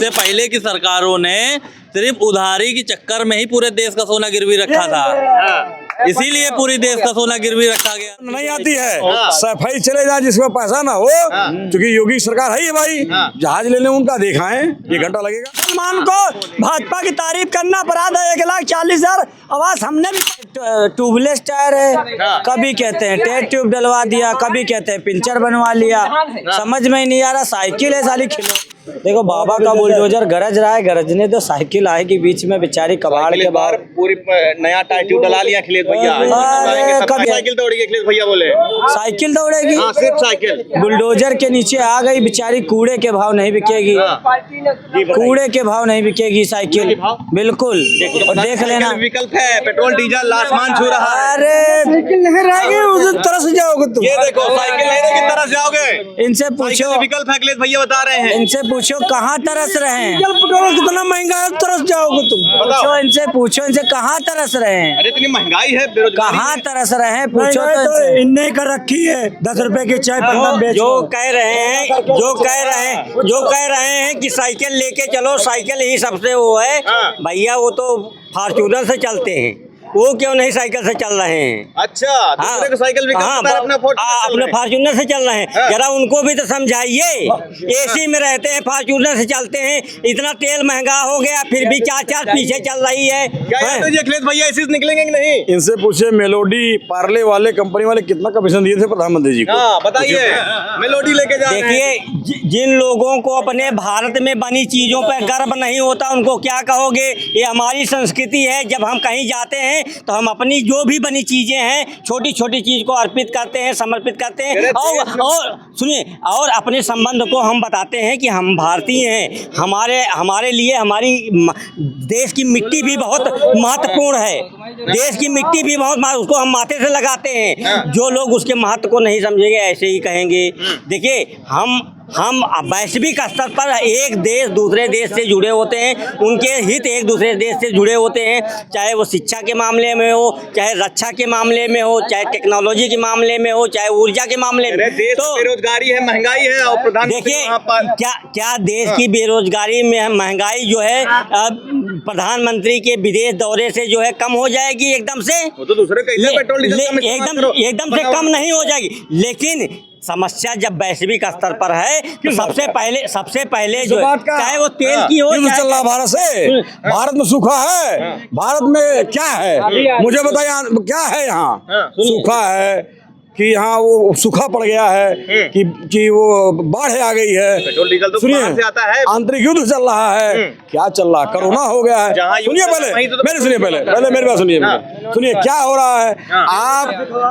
इससे पहले की सरकारों ने सिर्फ उधारी के चक्कर में ही पूरे देश का सोना गिरवी रखा था, इसीलिए पूरी देश का सोना गिरवी रखा गया। नहीं आती है सफाई चले जाए जिसमें पैसा ना हो, क्योंकि योगी सरकार है ये भाई, जहाज लेने उनका देखा है, 1 घंटा लगेगा। मुसलमान को भाजपा की तारीफ करना अपराध है। 1,40,000 आवाज हमने भी। ट्यूबलेस टायर है, कभी कहते हैं टेस्ट ट्यूब डलवा दिया, कभी कहते हैं पिंचर बनवा लिया, समझ में ही नहीं आ रहा। साइकिल है साली खिलो। देखो बाबा का बुलडोजर गरज रहा है, गरजने तो साइकिल आएगी बीच में बेचारी कबाड़ के बाहर। पूरी नया टायर ट्यूब डला लिया अखिलेश भैया। साइकिल दौड़ेगी अखिलेश भैया बोले, साइकिल दौड़ेगी, सिर्फ साइकिल। बुलडोजर के नीचे आ गई बेचारी, कूड़े के भाव नहीं बिकेगी, कूड़े के भाव नहीं बिकेगी साइकिल, बिल्कुल। और देख लेना विकल्प है, पेट्रोल डीजल आसमान छू रहा है। अरे साइकिल नहीं रहेगी उस तरह से जाओगे तुम। ये देखो साइकिल नहीं रहेगी, तरस जाओगे। इनसे पूछो, विकल्प है अखिलेश भैया बता रहे हैं। इनसे पूछो कहाँ तरस रहे हैं, पेट्रोल कितना महंगा है, तरस जाओगे तुम। पूछो इनसे, पूछो इनसे कहाँ तरस रहे हैं, अरे इतनी महंगाई है, बेरोजगारी कहाँ तरस रहे हैं, पूछो तो इनने कर रखी है 10 रुपए की चाय जो कह रहे हैं, जो कह रहे हैं कि साइकिल लेके चलो, साइकिल ही सबसे वो है भैया। वो तो फॉर्च्यूनर से चलते हैं, वो क्यों नहीं साइकिल से चल रहे हैं। अच्छा, दूसरे को साइकिल अपने फॉर्च्यूनर से चल रहे हैं। जरा उनको भी तो समझाइए, एसी में रहते हैं, फॉर्च्यूनर से चलते हैं, इतना तेल महंगा हो गया फिर भी 4 पीछे चल रही है। अखिलेश भैया इसी से निकलेंगे कि नहीं? इनसे पूछे मेलोडी पार्ले वाले कंपनी वाले कितना कमीशन दिए थे प्रधानमंत्री जी को। बताइए, मेलोडी लेके जा रहे हैं। देखिए जिन लोगों को अपने भारत में बनी चीजों पर गर्व नहीं होता उनको क्या कहोगे। ये हमारी संस्कृति है, जब हम कहीं जाते हैं तो हम अपनी जो भी बनी चीजें हैं, छोटी छोटी चीज को अर्पित करते हैं, समर्पित करते हैं। और सुनिए, और अपने संबंध को हम बताते हैं कि हम भारतीय हैं, हमारे लिए हमारी देश की मिट्टी भी बहुत महत्वपूर्ण है, देश की मिट्टी भी बहुत, उसको हम माथे से लगाते हैं। जो लोग उसके महत्व को नहीं समझेंगे ऐसे ही कहेंगे। देखिए हम वैश्विक स्तर पर एक देश दूसरे देश से जुड़े होते हैं, उनके हित एक दूसरे देश से जुड़े होते हैं, चाहे वो शिक्षा के मामले में हो, चाहे रक्षा के मामले में हो, चाहे टेक्नोलॉजी के मामले में हो, चाहे ऊर्जा के मामले में। तो बेरोजगारी है, महंगाई है, और प्रधानमंत्री देखिए क्या देश की बेरोजगारी में महंगाई जो है प्रधानमंत्री के विदेश दौरे से जो है कम हो जाएगी एकदम से। तो दूसरे पेट्रोल एकदम से कम नहीं हो जाएगी। लेकिन समस्या जब वैश्विक स्तर पर है तो सबसे पहले जो चाहे वो तेल की हो, चल रहा भारत से, भारत में सूखा है, भारत में क्या है मुझे बताइए, क्या है यहाँ सूखा है कि यहाँ वो सूखा पड़ गया है कि वो बाढ़ आ गई है। पेट्रोल डीजल तो बाहर से आता है, आंतरिक युद्ध चल रहा है, क्या चल रहा है, कोरोना हो गया है। सुनिए पहले मेरी बात सुनिए क्या हो रहा है।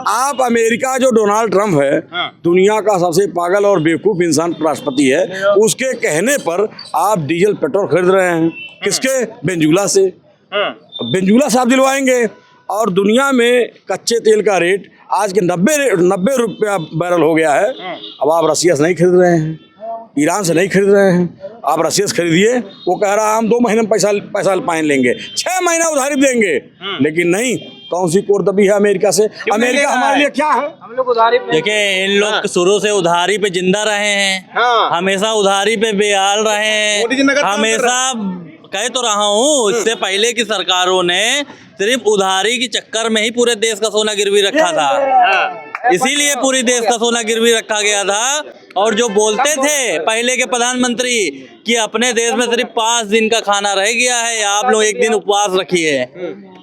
आप अमेरिका जो डोनाल्ड ट्रंप है, दुनिया का सबसे पागल और बेवकूफ इंसान राष्ट्रपति है, उसके कहने पर आप डीजल पेट्रोल खरीद रहे हैं। किसके? बेंजुला से। बेंजुला से आप दिलवाएंगे। और दुनिया में कच्चे तेल का रेट आज के 90 रुपया बैरल हो गया है। अब आप रसिया से नहीं खरीद रहे हैं, ईरान से नहीं खरीद रहे हैं, आप रसिया से खरीदिए। वो कह रहा है हम 2 महीने में पैसा पाइन लेंगे, 6 महीना उधारी देंगे, लेकिन नहीं। कौन सी कोर दबी है अमेरिका से? अमेरिका हमारे लिए क्या है? हम लोग उधारी। देखिए इन लोग शुरू से उधारी पे जिंदा रहे हैं, हमेशा उधारी पे बेहाल रहे हैं, हमेशा कह तो रहा हूँ। इससे पहले की सरकारों ने सिर्फ उधारी के चक्कर में ही पूरे देश का सोना गिरवी रखा था, इसीलिए पूरी देश का सोना गिरवी रखा गया था। और जो बोलते थे पहले के प्रधानमंत्री कि अपने देश में सिर्फ 5 दिन का खाना रह गया है, आप लोग 1 दिन उपवास रखिए,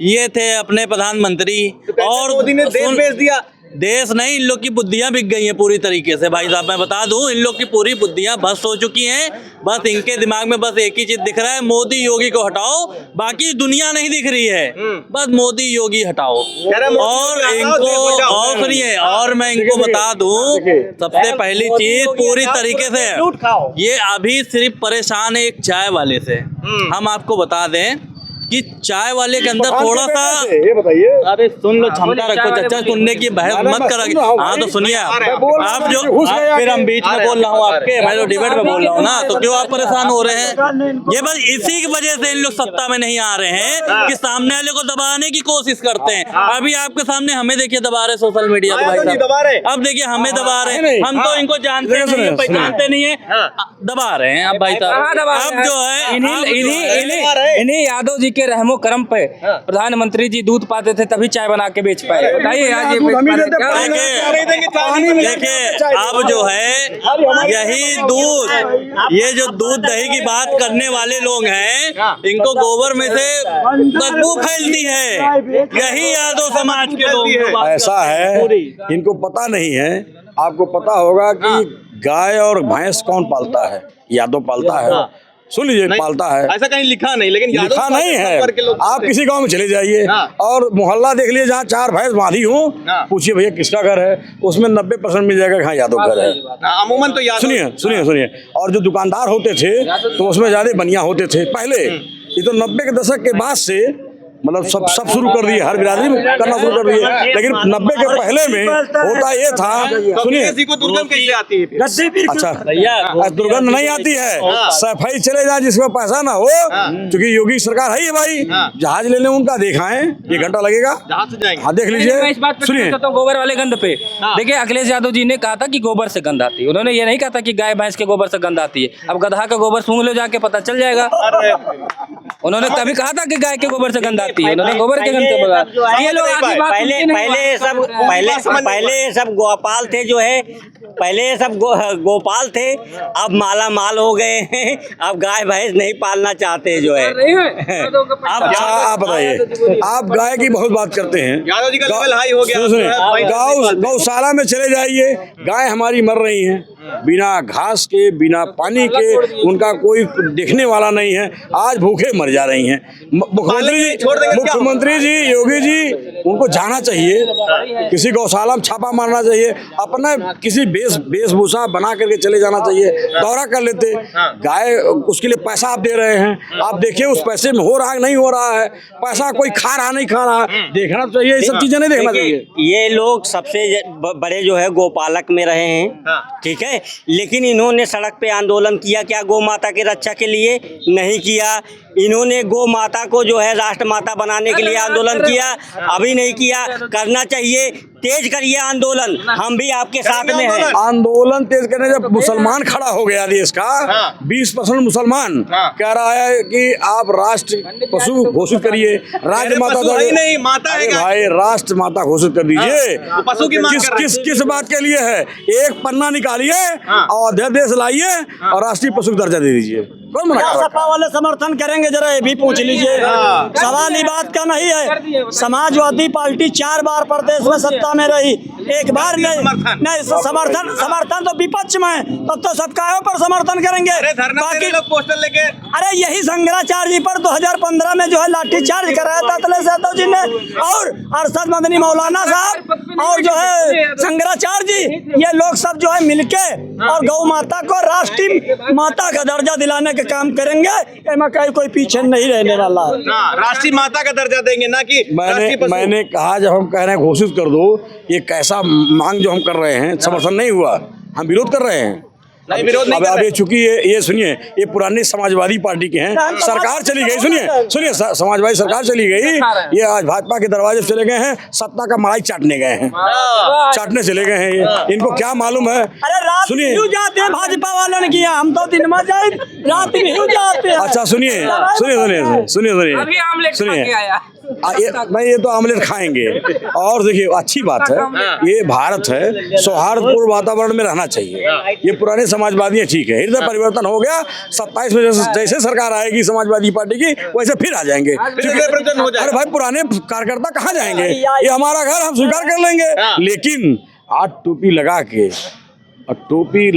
ये थे अपने प्रधानमंत्री। और मोदी ने देश बेच दिया। देश नहीं, इन लोग की बुद्धियां बिक गई हैं पूरी तरीके से। भाई साहब मैं बता दूं, इन लोग की पूरी बुद्धियां भ्रष्ट हो चुकी हैं। बस इनके दिमाग में बस एक ही चीज दिख रहा है, मोदी योगी को हटाओ, बाकी दुनिया नहीं दिख रही है, बस मोदी योगी हटाओ। और इनको और सुनिए, और मैं इनको बता दूं सबसे पहली चीज पूरी तरीके से, ये अभी सिर्फ परेशान है एक चाय वाले से। हम आपको बता दें कि चाय वाले के अंदर थोड़ा सा, ये बताइए। अरे सुन लो, क्षमता रखो चर्चा सुनने की, बहस मत करा। हाँ तो सुनिए आप जो फिर हम बीच में बोल रहा हूँ आपके, मैं तो डिबेट में बोल रहा हूँ ना, तो क्यों आप परेशान हो रहे हैं? ये बस इसी की वजह से इन लोग सत्ता में नहीं आ रहे हैं कि सामने वाले को दबाने की कोशिश करते हैं। अभी आपके सामने हमें देखिए दबा रहे सोशल मीडिया पे भाई साहब, अब देखिए हमें दबा रहे हैं, हम तो इनको जानते नहीं है, पहचानते नहीं है, दबा रहे हैं अब भाई साहब। अब जो है इन्हीं यादव जी के रहमो करम पे प्रधानमंत्री जी दूध पाते थे तभी चाय बना के बेच पाए। बताइए आज देखिए अब जो है यही दूध, ये जो दूध दही की बात करने वाले लोग हैं, इनको गोबर में से बदबू फैलती है, यही यादव समाज के लोग। ऐसा है, इनको पता नहीं है। आपको पता होगा कि गाय और भैंस कौन पालता है? यादव पालता है। सुन लीजिए, पालता है। ऐसा कहीं लिखा नहीं, लेकिन लिखा नहीं है। आप किसी गांव में चले जाइए और मोहल्ला देख लीजिए जहाँ 4 भैंस बांधी हूँ, पूछिए भैया किसका घर है, उसमें 90% मिल जाएगा हाँ यादव घर है। अमूमन तो यादव। सुनिए और जो दुकानदार होते थे तो उसमें ज्यादा बनिया होते थे पहले। ये तो 90 के दशक के बाद से मतलब सब शुरू कर दिए, हर बिरादरी में करना शुरू कर दिए, लेकिन 90 के पहले में होता ये था। सुनिए, को दुर्गंध कैसे आती है? अच्छा, दुर्गंध नहीं आती है, सफाई चले जाए जिसको पैसा ना हो, क्योंकि योगी सरकार है ये भाई, जहाज ले लें उनका दिखाएं, 1 घंटा लगेगा, जहाज से जाएंगे। हाँ देख लीजिए। सुनिए तो गोबर वाले गंद पे देखिए, अखिलेश यादव जी ने कहा था कि गोबर से गंद आती है, उन्होंने ये नहीं कहा था कि गाय भैंस के गोबर से गंद आती है। अब गधा का गोबर सूंघ लो जाके, पता चल जाएगा। उन्होंने कभी कहा था कि गाय के गोबर से गंद आती है, उन्होंने गोबर के गंद से बोला। ये लोग पहले सब गोपाल थे, जो है पहले सब गोपाल थे, अब माला माल हो गए हैं, अब गाय भैंस नहीं पालना चाहते जो है। अब आप बताइए, आप गाय की बहुत बात करते हैं, यादव जी का लेवल हाई हो गया। गौशाला में चले जाइए, गाय हमारी मर रही हैं बिना घास के, बिना पानी के, उनका कोई देखने वाला नहीं है, आज भूखे मर जा रही हैं। मुख्यमंत्री जी, योगी जी, उनको जाना चाहिए, किसी गौशाला में छापा मारना चाहिए, अपना किसी वेशभूषा बना करके चले जाना चाहिए, दौरा कर लेते। गाय उसके लिए पैसा आप दे रहे हैं, आप देखिए उस पैसे में हो रहा है नहीं हो रहा है, पैसा कोई खा रहा नहीं खा रहा, देखना चाहिए, ये सब चीजें नहीं देखना चाहिए। ये लोग सबसे बड़े जो है गोपालक में रहे हैं, ठीक है, लेकिन इन्होंने सड़क पे आंदोलन किया क्या गौ माता की रक्षा के लिए? नहीं किया। इन्होंने गौ माता को जो है राष्ट्रमाता बनाने के लिए आंदोलन किया? अभी नहीं किया। करना चाहिए, तेज करिए आंदोलन, हम भी आपके साथ में हैं। आंदोलन तेज करने, जब मुसलमान खड़ा हो गया देश का, 20% मुसलमान कह रहा है कि आप राष्ट्र पशु घोषित करिए, राज्य माता नहीं, माता है भाई, राष्ट्र माता घोषित कर दीजिए। पशु की किस बात के लिए है? एक पन्ना निकालिए और अध्यादेश लाइए और राष्ट्रीय पशु दर्जा दे दीजिए। कौन मना कर रहा है? सपा वाले समर्थन करेंगे, जरा ये भी पूछ लीजिए। सवाल ही बात का नहीं है। समाजवादी पार्टी 4 बार प्रदेश में सत्ता में रही, एक बार नहीं समर्थन तो विपक्ष में, तब तो सबका पर समर्थन करेंगे। बाकी लोग पोस्टर लेके, अरे यही शंकराचार्य जी पर 2015 में जो है लाठीचार्ज कराया था अखिलेश यादव जी ने, और अरशद मदनी मौलाना साहब और जो है शंकराचार्य जी, ये लोग सब जो है मिलके और गौ माता को राष्ट्रीय माता का दर्जा दिलाने के काम करेंगे। कोई पीछे नहीं रहने वाला है। राष्ट्रीय माता का दर्जा देंगे, ना कि मैंने कहा, जब हम कह रहे हैं घोषित कर दो, ये कैसा मांग जो हम कर रहे हैं, समर्थन नहीं हुआ, हम विरोध कर रहे हैं। नहीं, विरोध नहीं। अब ये चूंकि ये सुनिए, ये पुरानी समाजवादी पार्टी के हैं, सरकार चली गई, सुनिए समाजवादी सरकार चली गई, ये आज भाजपा के दरवाजे चले गए हैं, सत्ता का मलाई चाटने गए हैं, चाटने चले गए हैं। ये इनको क्या मालूम है? सुनिए, जाते हैं भाजपा वालों ने किया, हम तो दिन में जाए रात में जाते हैं। अच्छा सुनिए, ये तो आमलेट खाएंगे। और देखिए, अच्छी बात है, ये भारत है, सौहार्दपूर्ण वातावरण में रहना चाहिए। ये पुराने समाजवादी ठीक है, हृदय परिवर्तन हो गया, 27 में जैसे सरकार आएगी समाजवादी पार्टी की, वैसे फिर आ जाएंगे। अरे भाई, पुराने कार्यकर्ता कहाँ जाएंगे? ये हमारा घर, हम स्वीकार कर लेंगे, लेकिन आज टोपी लगा के टोपी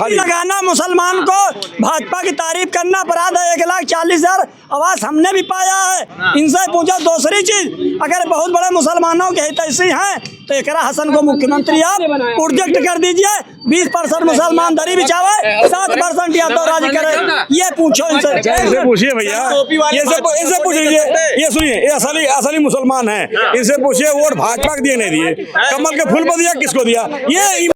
लगाना मुसलमान को भाजपा की तारीफ करना अपराध है। 1,40,000 आवाज हमने भी पाया है। इनसे पूछो दूसरी चीज, अगर बहुत बड़े मुसलमानों के हितैषी हैं तो एकरा हसन को मुख्यमंत्री आप प्रोजेक्ट कर दीजिए, 20% मुसलमान दरी बिछावे, 7% यादव राज करे। ये पूछो इनसे, इनसे पूछिए भैया, इनसे पूछ लीजिए। ये सुनिए, ये असली मुसलमान है, इनसे पूछिए वोट भाजपा को दिए नहीं दिए, कमल के फूल को दिया, किसको दिया? ये